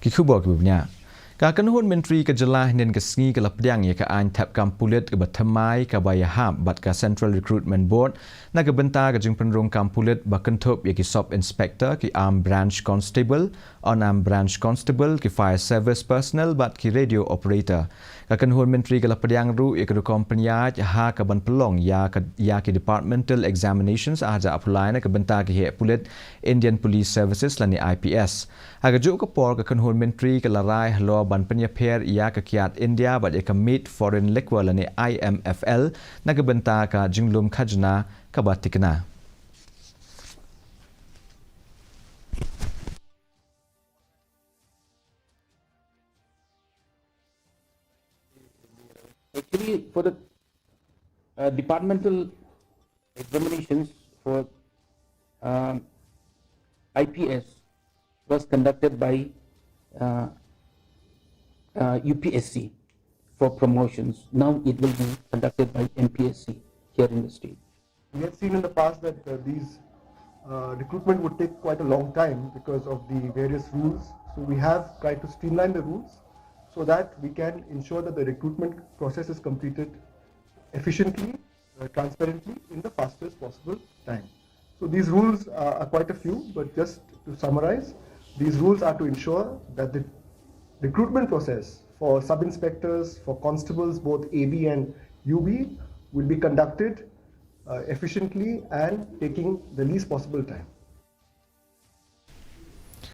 Kikubok bubnya. Kynhun Myntri ke jelah nen ke sengi ke Pdiang Iaka Thepkam Pulit ke Bathymmai ke Bayaham bat ke Central Recruitment Board na ke bentar ke jeng penrong kam Pulit bakentup ya ki Sub Inspector ki Arm Branch Constable on Arm Branch Constable ki Fire Service Personnel bat ki Radio Operator. Kynhun Myntri ke Pdiang ru ya ke company ha ke ban pelong ya ki Departmental Examinations aja apply na ke bentar ki Pulit Indian Police Services lani IPS. Aga juk ke por ke Kynhun Myntri ke larai halo ban penyeper Iaka kiat India bat eka meet foreign liquor lani IMFL na ke bentar ke jinglum khajna ke batikna. Actually, for the departmental examinations for IPS was conducted by UPSC for promotions. Now it will be conducted by MPSC here in the state. We have seen in the past that these recruitment would take quite a long time because of the various rules. So we have tried to streamline the rules so that we can ensure that the recruitment process is completed efficiently, transparently in the fastest possible time. So these rules are quite a few, but just to summarize, these rules are to ensure that the recruitment process for sub-inspectors, for constables, both AB and UB, will be conducted efficiently and taking the least possible time.